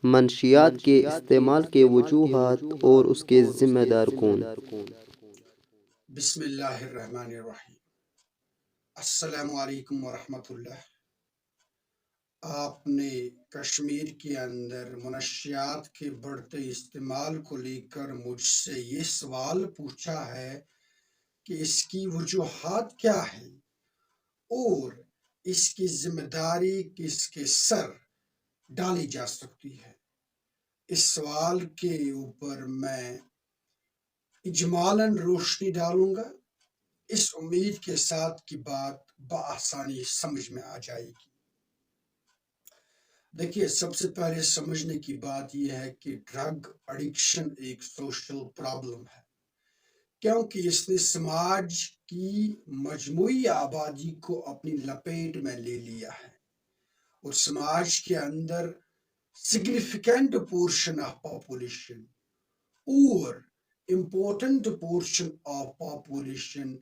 منشیات کے استعمال کے وجوہات اور اس کے ذمہ دار کون؟ بسم اللہ الرحمن الرحیم۔ السلام علیکم ورحمۃ اللہ۔ آپ نے کشمیر کے اندر منشیات کے بڑھتے استعمال کو لے کر مجھ سے یہ سوال پوچھا ہے کہ اس کی وجوہات کیا ہے اور اس کی ذمہ داری کس کے سر ڈالی جا سکتی ہے۔ اس سوال کے اوپر میں اجمالاً روشنی ڈالوں گا، اس امید کے ساتھ کہ بات بآسانی سمجھ میں آ جائے گی۔ دیکھیے، سب سے پہلے سمجھنے کی بات یہ ہے کہ ڈرگ ایڈکشن ایک سوشل پرابلم ہے، کیونکہ اس نے سماج کی مجموعی آبادی کو اپنی لپیٹ میں لے لیا ہے، اور سماج کے اندر سگنیفیکنٹ پورشن آف پاپولیشن اور امپورٹنٹ پورشن آف پاپولیشن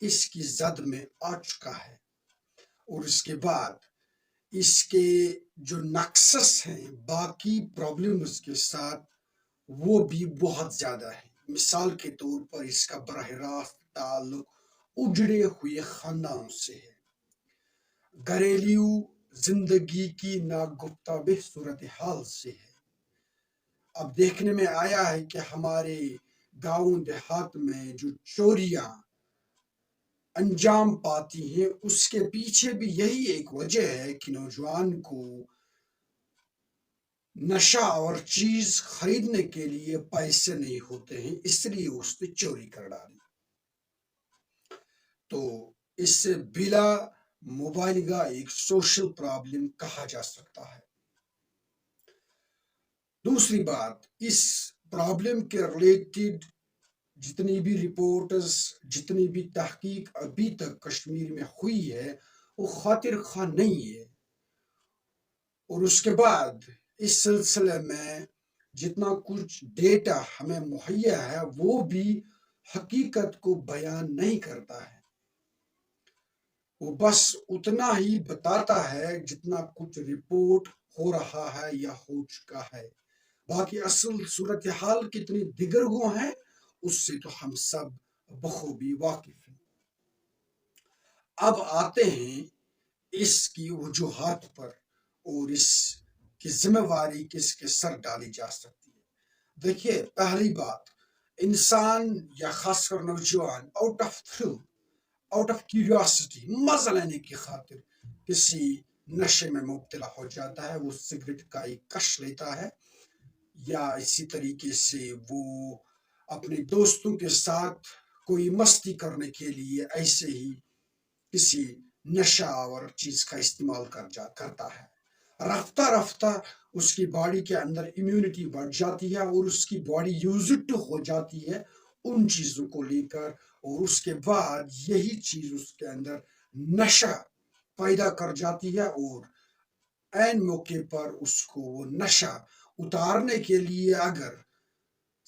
اس کی زد میں آ چکا ہے، اور اس کے بعد اس کے جو نقصص ہیں باقی پرابلمز کے ساتھ وہ بھی بہت زیادہ ہے۔ مثال کے طور پر اس کا براہ راست تعلق اجڑے ہوئے خاندانوں سے ہے، گھریلو زندگی کی ناگفتہ صورتحال سے ہے۔ اب دیکھنے میں آیا ہے کہ ہمارے گاؤں دیہات میں جو چوریاں انجام پاتی ہیں اس کے پیچھے بھی یہی ایک وجہ ہے کہ نوجوان کو نشہ اور چیز خریدنے کے لیے پیسے نہیں ہوتے ہیں، اس لیے اس نے چوری کر ڈالی۔ تو اس سے بلا مبالغہ ایک سوشل پرابلم کہا جا سکتا ہے۔ دوسری بات، اس پرابلم کے ریلیٹڈ جتنی بھی رپورٹس، جتنی بھی تحقیق ابھی تک کشمیر میں ہوئی ہے وہ خاطر خواہ نہیں ہے، اور اس کے بعد اس سلسلے میں جتنا کچھ ڈیٹا ہمیں مہیا ہے وہ بھی حقیقت کو بیان نہیں کرتا ہے، وہ بس اتنا ہی بتاتا ہے جتنا کچھ رپورٹ ہو رہا ہے یا ہو چکا ہے، باقی اصل صورتحال کتنی دیگرگوں ہے اس سے تو ہم سب بخوبی واقف ہیں۔ اب آتے ہیں اس کی وجوہات پر اور اس کی ذمہ واری کس کے سر ڈالی جا سکتی ہے۔ دیکھیے، پہلی بات، انسان یا خاص کر نوجوان out of thrill, out of curiosity, مزہ لینے کی خاطر کسی نشے میں مبتلا ہو جاتا ہے، وہ سگریٹ کا ایک کش لیتا ہے، یا اسی طریقے سے وہ اپنے دوستوں کے ساتھ کوئی مستی کرنے کے لیے ایسے ہی کسی نشہ آور چیز کا استعمال کرتا ہے۔ رفتہ رفتہ اس کی باڈی کے اندر امیونٹی بڑھ جاتی ہے اور اس کی باڈی یوزڈ ہو جاتی ہے ان چیزوں کو لے کر، اور اس کے بعد یہی چیز اس کے اندر نشہ پیدا کر جاتی ہے، اور عین موقع پر اس کو وہ نشہ اتارنے کے لیے اگر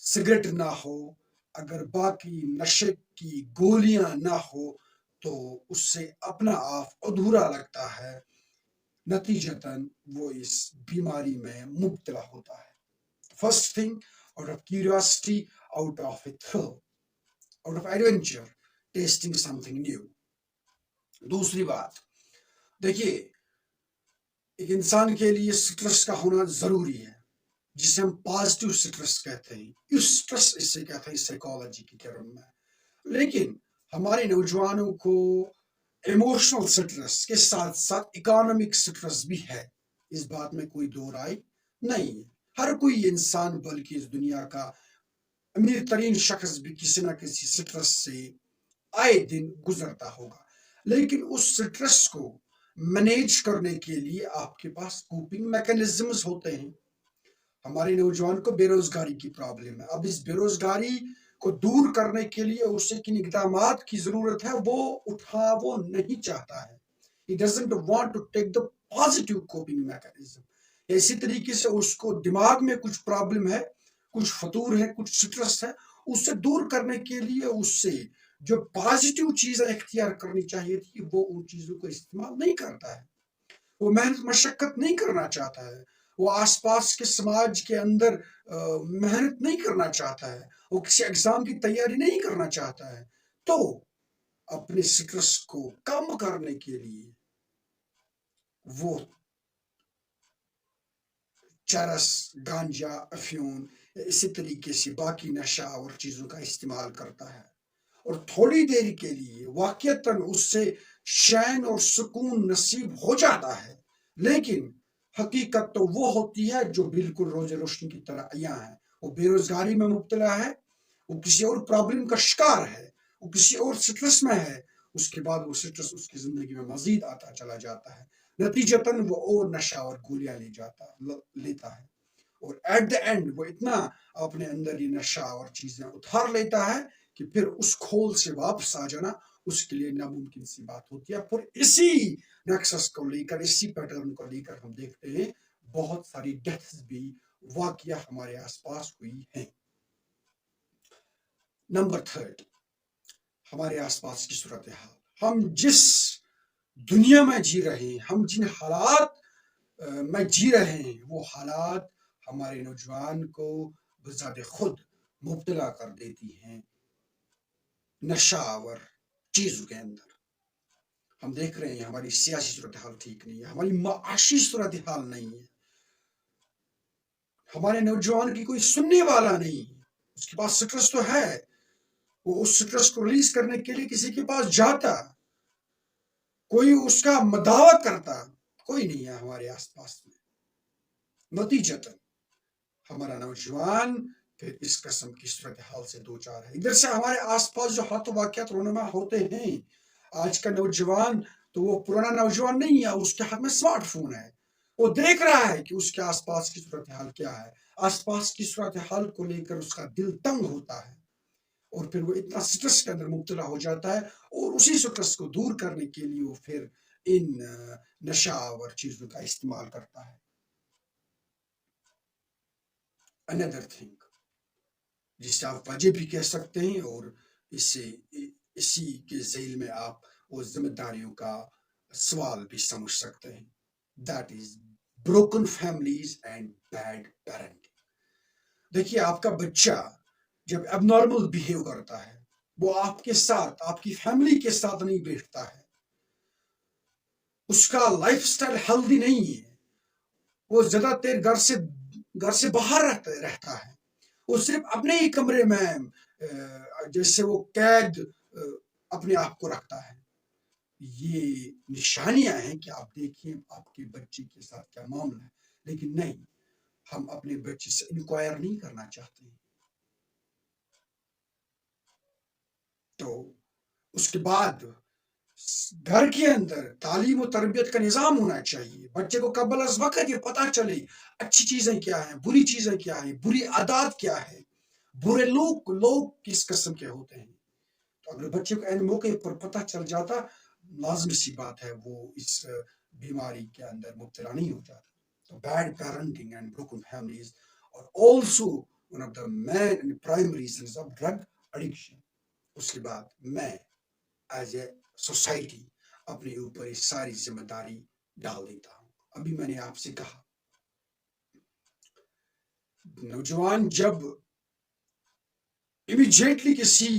سگریٹ نہ ہو، اگر باقی نشے کی گولیاں نہ ہو تو اس سے اپنا آپ ادھورا لگتا ہے، نتیجتاً وہ اس بیماری میں مبتلا ہوتا ہے۔ First thing, out of curiosity, out of a thrill, out of adventure, testing some thing new. دوسری بات، دیکھیے، ایک انسان کے لیے سٹرس کا ہونا ضروری ہے، جسے ہم پازیٹیو سٹرس کہتے ہیں، اسٹرس اسے کہتے ہیں سائیکالوجی کی ٹرم میں، لیکن ہمارے نوجوانوں کو ایموشنل سٹرس کے ساتھ ساتھ اکانومک سٹرس بھی ہے، اس بات میں کوئی دو رائے نہیں ہے۔ ہر کوئی انسان بلکہ اس دنیا کا امیر ترین شخص بھی کسی نہ کسی سٹرس سے آئے دن گزرتا ہوگا، لیکن اس سٹرس کو مینیج کرنے کے لیے آپ کے پاس کوپنگ میکانزمز ہوتے ہیں۔ ہمارے نوجوان کو بے روزگاری کی پرابلم ہے، اب اس بے روزگاری کو دور کرنے کے لیے اسے کن اقدامات کی ضرورت ہے وہ نہیں چاہتا ہے۔ He doesn't want to take the positive coping mechanism۔ اسی طریقے سے اس کو دماغ میں کچھ پرابلم ہے، کچھ فطور ہے، کچھ سٹرس ہے، اس سے دور کرنے کے لیے اس سے جو پازیٹیو چیزیں اختیار کرنی چاہیے تھی وہ ان چیزوں کو استعمال نہیں کرتا ہے، وہ محنت مشقت نہیں کرنا چاہتا ہے، وہ آس پاس کے سماج کے اندر محنت نہیں کرنا چاہتا ہے، وہ کسی ایگزام کی تیاری نہیں کرنا چاہتا ہے، تو اپنے سٹرس کو کم کرنے کے لیے وہ چرس، گانجا، افیون اسی طریقے سے باقی نشہ اور چیزوں کا استعمال کرتا ہے، اور تھوڑی دیر کے لیے واقعتاً اس سے شین اور سکون نصیب ہو جاتا ہے، لیکن حقیقت تو وہ ہوتی ہے جو بالکل روز روشنی کی طرح عیاں ہے۔ وہ بے روزگاری میں مبتلا ہے، وہ کسی اور پرابلم کا شکار ہے، وہ کسی اور سٹرس میں ہے، اس کے بعد وہ سٹرس اس کی زندگی میں مزید آتا چلا جاتا ہے، نتیجتاً وہ اور نشہ اور گولیاں لیتا ہے، اور ایٹ دا اینڈ وہ اتنا اپنے اندر یہ نشہ اور چیزیں اتار لیتا ہے کہ پھر اس کھول سے واپس آ جانا اس کے لیے ناممکن سی بات ہوتی ہے۔ پھر اسی نیکسس کو لے کر، اسی پیٹرن کو لے کر ہم دیکھتے ہیں بہت ساری ڈیتھز بھی واقعہ ہمارے آس پاس ہوئی ہیں۔ نمبر 3، ہمارے آس پاس کی صورتحال، ہم جس دنیا میں جی رہے ہیں، ہم جن حالات میں جی رہے ہیں، وہ حالات ہمارے نوجوان کو بذات خود مبتلا کر دیتی ہیں نشہ آور چیزوں کے اندر۔ ہم دیکھ رہے ہیں ہماری سیاسی صورتحال ٹھیک نہیں ہے، ہماری معاشی صورتحال نہیں ہے، ہمارے نوجوان کی کوئی سننے والا نہیں ہے، اس کے پاس سٹرس تو ہے، وہ اس سٹرس کو ریلیز کرنے کے لیے کسی کے پاس جاتا، کوئی اس کا مداوع کرتا، کوئی نہیں ہے ہمارے آس پاس میں۔ نتیجتاً ہمارا نوجوان پھر اس قسم کی صورتحال سے دو چار ہے۔ ادھر سے ہمارے آس پاس جو حالات و واقعات رونما ہوتے ہیں، آج کا نوجوان تو وہ پرانا نوجوان نہیں ہے، اس کے ہاتھ میں اسمارٹ فون ہے، وہ دیکھ رہا ہے کہ اس کے آس پاس کی صورتحال کیا ہے، آس پاس کی صورتحال کو لے کر اس کا دل تنگ ہوتا ہے، اور پھر وہ اتنا سٹرس کے اندر مبتلا ہو جاتا ہے، اور اسی سٹرس کو دور کرنے کے لیے وہ پھر ان نشہ آور چیزوں کا استعمال کرتا ہے۔ another thing جسے آپ وجہ بھی کہہ سکتے ہیں، اور اسی کے ذیل میں آپ وہ ذمہ داریوں کا سوال بھی سمجھ سکتے ہیں، that is broken families and bad parenting۔ دیکھیے، آپ کا بچہ جب اب نارمل بہیو کرتا ہے، وہ آپ کے ساتھ، آپ کی فیملی کے ساتھ نہیں بیٹھتا ہے، اس کا لائف سٹائل ہیلدی نہیں ہے، وہ زیادہ تر گھر سے باہر رہتا ہے، وہ صرف اپنے ہی کمرے میں جیسے وہ قید اپنے آپ کو رکھتا ہے، یہ نشانیاں ہیں کہ آپ دیکھیں آپ کے بچے کے ساتھ کیا معاملہ ہے، لیکن نہیں، ہم اپنے بچے سے انکوائر نہیں کرنا چاہتے ہیں۔ تو اس کے بعد گھر کے اندر تعلیم و تربیت کا نظام ہونا چاہیے، بچے کو قبل از وقت یہ پتہ چلے اچھی چیزیں کیا ہیں، بری چیزیں کیا ہیں، بری عادات کیا ہے، برے لوگ کس قسم کے ہوتے ہیں۔ تو اگر بچے کو این موقع پر پتہ چل جاتا، لازمی سی بات ہے وہ اس بیماری کے اندر مبتلا نہیں ہو جاتا۔ تو bad parenting and broken families اور also one of the main and primary reasons of drug addiction. اس کے بعد میں ایز اے سوسائٹی اپنے اوپر یہ ساری ذمہ داری ڈال دیتا ہوں۔ ابھی میں نے آپ سے کہا نوجوان جب امیجیٹلی کسی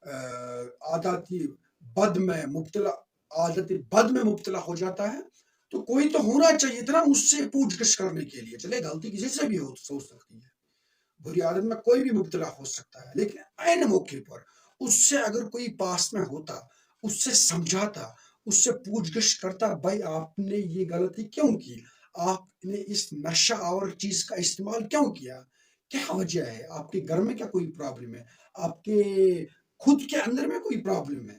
عادت بد میں مبتلا ہو جاتا ہے، تو کوئی تو ہونا چاہیے تھا نا اس سے پوچھ گچھ کرنے کے لیے، چلے غلطی کسی سے بھی ہو سکتی ہے، بری عادت میں کوئی بھی مبتلا ہو سکتا ہے، لیکن عین موقع پر اس سے اگر کوئی پاس میں ہوتا، اس سے سمجھاتا، اس سے پوچھ گچھ کرتا، بھائی آپ نے یہ غلطی کیوں کی، آپ نے اس نشہ اور چیز کا استعمال کیوں کیا، کیا وجہ ہے، آپ کے گھر میں کیا کوئی پرابلم ہے، آپ کے خود کے اندر میں کوئی پرابلم ہے۔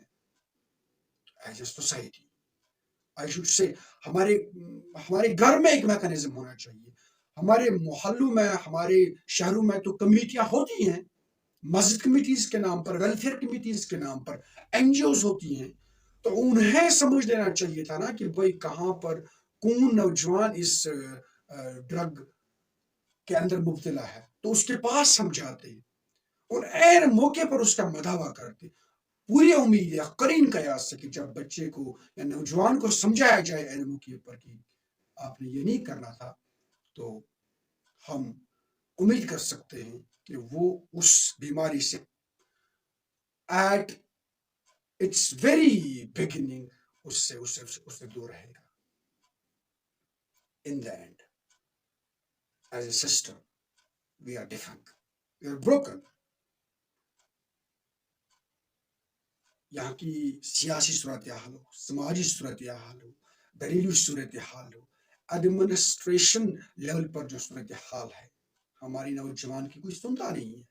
As a society I should say ہمارے گھر میں ایک میکانزم ہونا چاہیے، ہمارے محلوں میں، ہمارے شہروں میں تو کمیٹیاں ہوتی ہیں، مسجد کمیٹیز کے نام پر، ویلفیئر کمیٹیز کے نام پر این جی اوز ہوتی ہیں، تو انہیں سمجھ لینا چاہیے تھا نا کہ بھائی کہاں پر کون نوجوان اس ڈرگ کے اندر مبتلا ہے، تو اس کے پاس سمجھاتے اور عین موقع پر اس کا مداوع کرتے۔ پوری امید ہے قرین قیاس سے کہ جب بچے کو یا نوجوان کو سمجھایا جائے عین موقع پر کہ آپ نے یہ نہیں کرنا تھا، تو تو ہم امید کر سکتے ہیں کہ وہ اس بیماری سے ایٹ اٹس ویری بگننگ اس سے دور رہے گا. In the end, as a system, we are defunct. We are broken. یہاں کی سیاسی صورتحال ہو، سماجی صورتحال ہو، گھریلو صورتحال ہو، ایڈمنسٹریشن لیول پر جو صورتحال ہے، ہماری نوجوان کی کوئی سنتا نہیں ہے.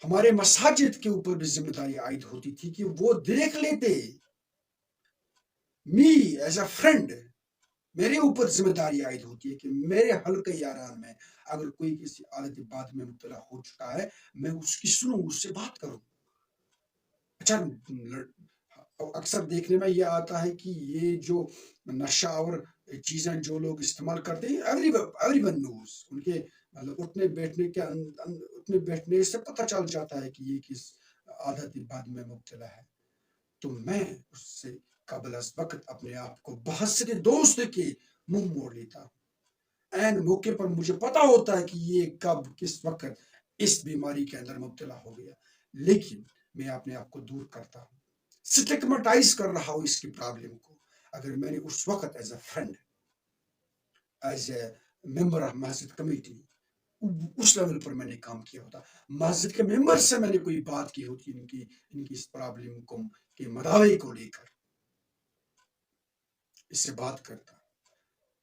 ہمارے مساجد کے اوپر بھی ذمہ داری عائد ہوتی تھی کہ وہ دیکھ لیتے. می ایز اے فرینڈ، میرے اوپر ذمہ داری عائد ہوتی ہے کہ میرے حلقہ یاران میں اگر کوئی کسی عادت بات میں مبتلا ہو چکا ہے، میں اس کی سنوں، اس سے بات کروں. اچھا، اکثر دیکھنے میں یہ آتا ہے کہ یہ جو نشہ اور چیزیں جو لوگ استعمال کرتے ہیں، ایوری ون نوز، ان کے مطلب اٹھنے بیٹھنے سے پتہ چل جاتا ہے کہ یہ کس عادت بد میں مبتلا ہے. تو میں اس سے قبل از وقت اپنے آپ کو بہت سے دوست کے منہ موڑ لیتا ہوں. این موقع پر مجھے پتا ہوتا ہے کہ یہ کب کس وقت اس بیماری کے اندر مبتلا ہو گیا، لیکن میں اپنے آپ کو دور کرتا ہوں، سٹگمٹائز کر رہا ہوں اس کی پرابلم کو. اگر میں نے اس وقت as a friend, as a member of Masjid committee us level پر میں نے کام کیا ہوتا، مسجد کے ممبر سے میں نے کوئی بات کی ہوتی ان کی اس پرابلم کو کے مداوے کو لے کر، اس سے بات کرتا.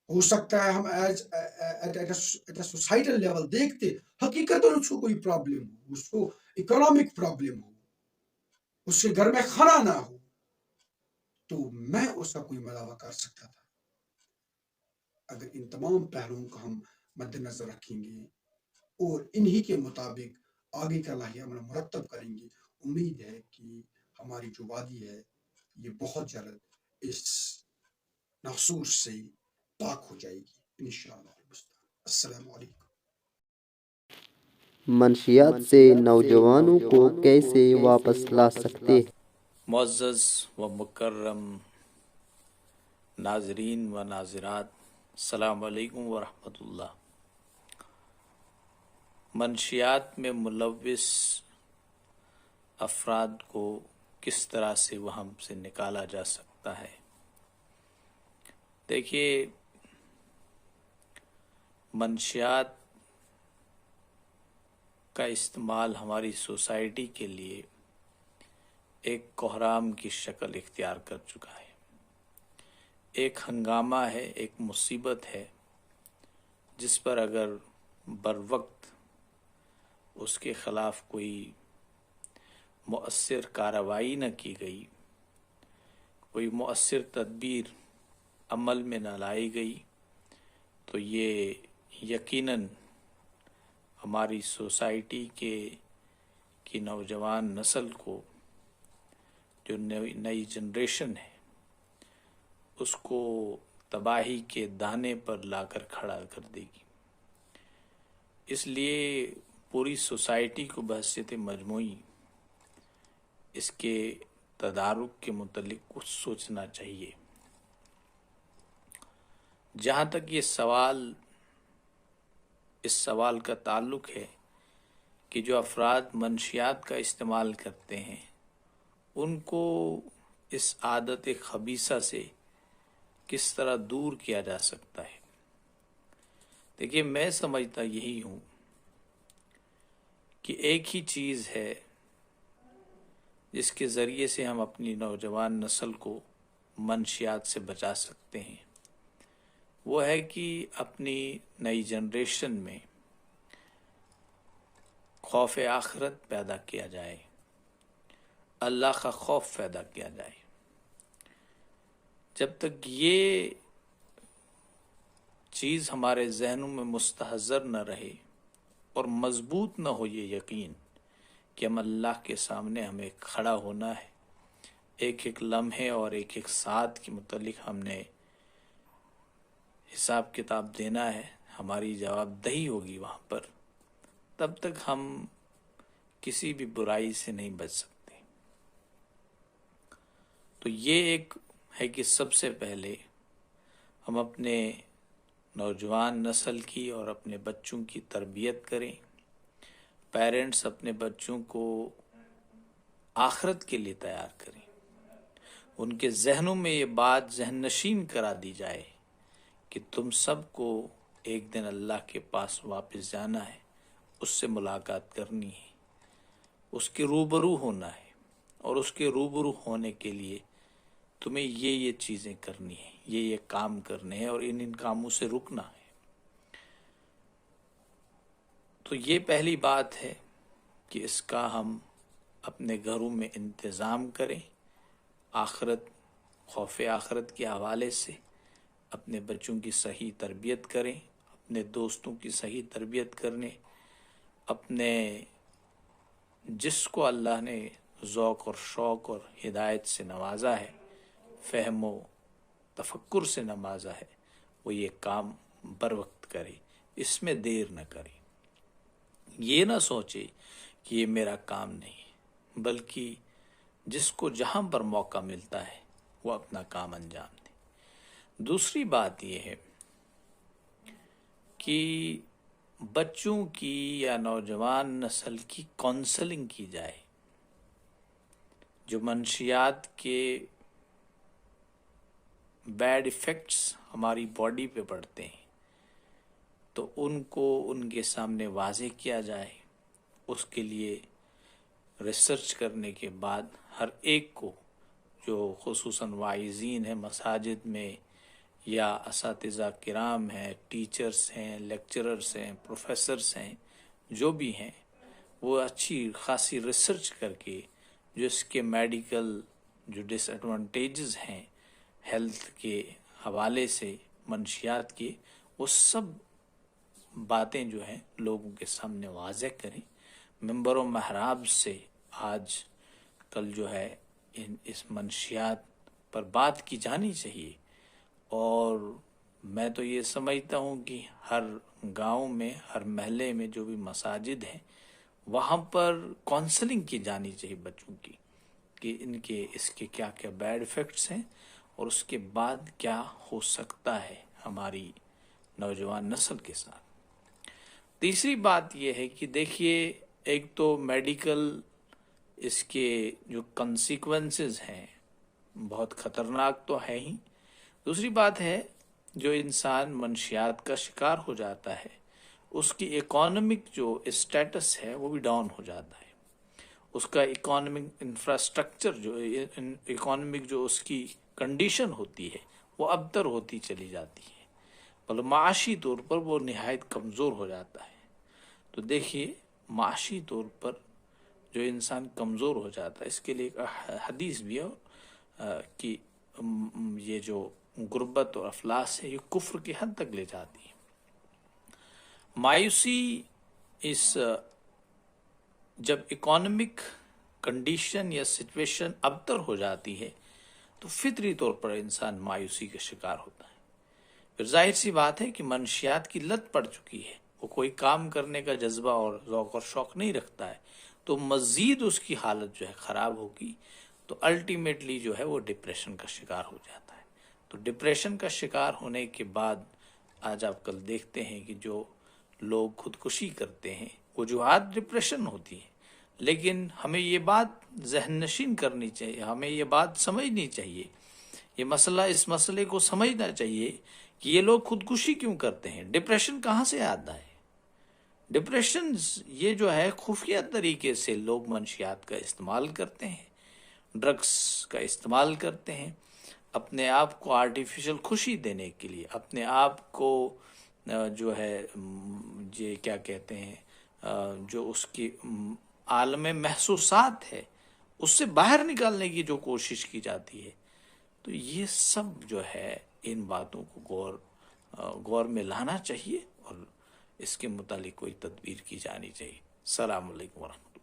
ہو سکتا ہے ہم ایٹ سوسائٹل لیول دیکھتے حقیقت اس کو کوئی پرابلم ہو، اس کو اکنامک پرابلم ہو، اس کے گھر میں کھانا نہ ہو، تو میں اس کا کوئی مداوع کر سکتا تھا. اگر ان تمام پہلوؤں کو ہم مد نظر رکھیں گے اور انہی کے مطابق آگے کا لاہی عمل مرتب کریں گے، امید ہے کہ ہماری جو وادی ہے یہ بہت جلد اس نحصور سے پاک ہو جائے گی انشاءاللہ. السلام علیکم. منشیات سے نوجوانوں کو کیسے واپس لا سکتے ہیں؟ معزز و مکرم ناظرین و ناظرات، السلام علیکم ورحمۃ اللہ. منشیات میں ملوث افراد کو کس طرح سے وہم سے نکالا جا سکتا ہے؟ دیکھیے، منشیات کا استعمال ہماری سوسائٹی کے لیے ایک کوہرام کی شکل اختیار کر چکا ہے. ایک ہنگامہ ہے، ایک مصیبت ہے جس پر اگر بروقت اس کے خلاف کوئی مؤثر کارروائی نہ کی گئی، کوئی مؤثر تدبیر عمل میں نہ لائی گئی، تو یہ یقیناً ہماری سوسائٹی کی نوجوان نسل کو، جو نئی جنریشن ہے، اس کو تباہی کے دانے پر لا کر کھڑا کر دے گی. اس لیے پوری سوسائٹی کو بحیثیت مجموعی اس کے تدارک کے متعلق کچھ سوچنا چاہیے. جہاں تک یہ اس سوال کا تعلق ہے کہ جو افراد منشیات کا استعمال کرتے ہیں ان کو اس عادت خبیثہ سے کس طرح دور کیا جا سکتا ہے، دیکھیے میں سمجھتا یہی ہوں کہ ایک ہی چیز ہے جس کے ذریعے سے ہم اپنی نوجوان نسل کو منشیات سے بچا سکتے ہیں. وہ ہے کہ اپنی نئی جنریشن میں خوف آخرت پیدا کیا جائے، اللہ کا خوف پیدا کیا جائے. جب تک یہ چیز ہمارے ذہنوں میں مستحضر نہ رہے اور مضبوط نہ ہو یہ یقین کہ ہم اللہ کے سامنے ہمیں کھڑا ہونا ہے، ایک ایک لمحے اور ایک ایک ساتھ کے متعلق ہم نے حساب کتاب دینا ہے، ہماری جواب دہی ہوگی وہاں پر، تب تک ہم کسی بھی برائی سے نہیں بچ سکتے. تو یہ ایک ہے کہ سب سے پہلے ہم اپنے نوجوان نسل کی اور اپنے بچوں کی تربیت کریں. پیرنٹس اپنے بچوں کو آخرت کے لیے تیار کریں. ان کے ذہنوں میں یہ بات ذہن نشین کرا دی جائے کہ تم سب کو ایک دن اللہ کے پاس واپس جانا ہے، اس سے ملاقات کرنی ہے، اس کے روبرو ہونا ہے، اور اس کے روبرو ہونے کے لیے تمہیں یہ چیزیں کرنی ہیں، یہ کام کرنے ہیں، اور ان کاموں سے رکنا ہے. تو یہ پہلی بات ہے کہ اس کا ہم اپنے گھروں میں انتظام کریں. آخرت، خوف آخرت کے حوالے سے اپنے بچوں کی صحیح تربیت کریں، اپنے دوستوں کی صحیح تربیت کرنے، اپنے جس کو اللہ نے ذوق اور شوق اور ہدایت سے نوازا ہے، فہم و تفکر سے نوازا ہے، وہ یہ کام بر وقت کرے، اس میں دیر نہ کرے. یہ نہ سوچے کہ یہ میرا کام نہیں، بلکہ جس کو جہاں پر موقع ملتا ہے وہ اپنا کام انجام دے. دوسری بات یہ ہے کہ بچوں کی یا نوجوان نسل کی کونسلنگ کی جائے. جو منشیات کے بیڈ ایفیکٹس ہماری باڈی پہ پڑتے ہیں تو ان کو ان کے سامنے واضح کیا جائے. اس کے لیے ریسرچ کرنے کے بعد ہر ایک کو، جو خصوصاً واعظین ہیں مساجد میں یا اساتذہ کرام ہیں، ٹیچرز ہیں، لیکچررز ہیں، پروفیسرز ہیں، جو بھی ہیں، وہ اچھی خاصی ریسرچ کر کے جو اس کے میڈیکل جو ڈس ایڈوانٹیجز ہیں ہیلتھ کے حوالے سے، منشیات کے، وہ سب باتیں جو ہیں لوگوں کے سامنے واضح کریں. ممبر و محراب سے آج کل جو ہے اس منشیات پر بات کی جانی چاہیے. اور میں تو یہ سمجھتا ہوں کہ ہر گاؤں میں، ہر محلے میں جو بھی مساجد ہیں وہاں پر کونسلنگ کی جانی چاہیے بچوں کی، کہ ان کے اس کے کیا کیا بیڈ ایفیکٹس ہیں اور اس کے بعد کیا ہو سکتا ہے ہماری نوجوان نسل کے ساتھ. تیسری بات یہ ہے کہ دیکھیے، ایک تو میڈیکل اس کے جو کنسیکوینسز ہیں بہت خطرناک تو ہے ہی. دوسری بات ہے جو انسان منشیات کا شکار ہو جاتا ہے اس کی اکانومک جو اسٹیٹس ہے وہ بھی ڈاؤن ہو جاتا ہے. اس کا اکانومک انفراسٹرکچر جو اکانومک جو اس کی کنڈیشن ہوتی ہے وہ ابتر ہوتی چلی جاتی ہے، بلکہ معاشی طور پر وہ نہایت کمزور ہو جاتا ہے. تو دیکھیے، معاشی طور پر جو انسان کمزور ہو جاتا ہے اس کے لیے ایک حدیث بھی ہے کہ یہ جو غربت اور افلاس ہے یہ کفر کی حد تک لے جاتی ہے. مایوسی اس جب اکانومک کنڈیشن یا سچویشن ابتر ہو جاتی ہے تو فطری طور پر انسان مایوسی کا شکار ہوتا ہے. پھر ظاہر سی بات ہے کہ منشیات کی لت پڑ چکی ہے، وہ کوئی کام کرنے کا جذبہ اور ذوق اور شوق نہیں رکھتا ہے، تو مزید اس کی حالت جو ہے خراب ہوگی، تو الٹیمیٹلی جو ہے وہ ڈپریشن کا شکار ہو جاتا ہے. تو ڈپریشن کا شکار ہونے کے بعد آج آپ کل دیکھتے ہیں کہ جو لوگ خودکشی کرتے ہیں وجوہات ڈپریشن ہوتی ہیں، لیکن ہمیں یہ بات ذہن نشین کرنی چاہیے، ہمیں یہ بات سمجھنی چاہیے، یہ مسئلہ، اس مسئلے کو سمجھنا چاہیے کہ یہ لوگ خودکشی کیوں کرتے ہیں، ڈپریشن کہاں سے آتا ہے. ڈپریشن یہ جو ہے خفیہ طریقے سے لوگ منشیات کا استعمال کرتے ہیں، ڈرگس کا استعمال کرتے ہیں اپنے آپ کو آرٹیفیشل خوشی دینے کے لیے، اپنے آپ کو جو ہے یہ کیا کہتے ہیں جو اس کی عالم محسوسات ہے اس سے باہر نکالنے کی جو کوشش کی جاتی ہے. تو یہ سب جو ہے ان باتوں کو غور میں لانا چاہیے اور اس کے متعلق کوئی تدبیر کی جانی چاہیے. السلام علیکم ورحمۃ اللہ.